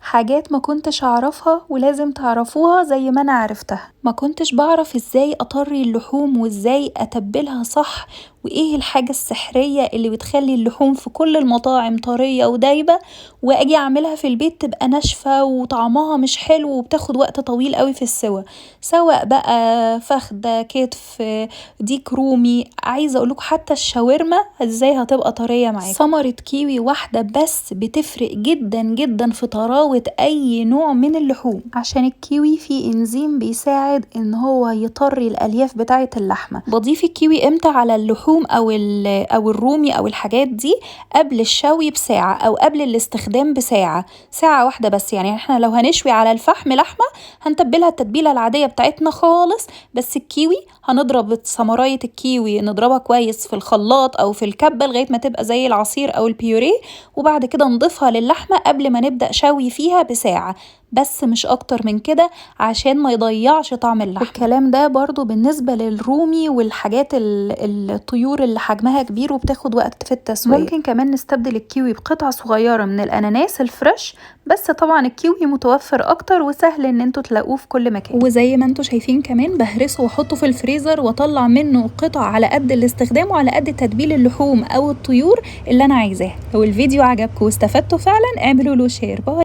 حاجات ما كنتش اعرفها ولازم تعرفوها زي ما انا عرفتها. ما كنتش بعرف ازاي اطري اللحوم وازاي اتبلها صح، وايه الحاجة السحرية اللي بتخلي اللحوم في كل المطاعم طرية ودايبة، واجي اعملها في البيت تبقى ناشفة وطعمها مش حلو وبتاخد وقت طويل قوي في السوا، سواء بقى فخدة، كتف، ديك رومي. عايزة اقولك حتى الشاورما ازاي هتبقى طرية معاكم. ثمرة كيوي واحدة بس بتفرق جدا جدا في طراوة اي نوع من اللحوم، عشان الكيوي فيه انزيم بيساعد ان هو يطري الالياف بتاعة اللحمة. بضيف الكيوي امتى على اللحوم او الرومي او الحاجات دي؟ قبل الشوي بساعة او قبل الاستخدام بساعة، ساعة واحدة بس. يعني احنا لو هنشوي على الفحم لحمة هنتبلها التتبيلة العادية بتاعتنا خالص، بس الكيوي هنضرب ثمراية الكيوي نضربها كويس في الخلاط او في الكبة لغاية ما تبقى زي العصير او البيوريه، وبعد كده نضيفها للحمة قبل ما نبدأ شوي فيها بساعة بس، مش اكتر من كده عشان ما يضيعش طعم اللحمة. الكلام ده برضو بالنسبة للرومي والحاجات الطيور اللي حجمها كبير وبتاخد وقت في التسوية. ممكن كمان نستبدل الكيوي بقطعة صغيرة من الاناناس الفريش، بس طبعا الكيوي متوفر اكتر وسهل ان انتوا تلاقوه في كل مكان. وزي ما انتوا شايفين كمان بهرسه واحطه في الفريزر واطلع منه قطع على قد الاستخدام وعلى قد تتبيل اللحوم او الطيور اللي انا عايزاها. لو الفيديو عجبكم واستفدتوا فعلا اعملوا له شير. باي.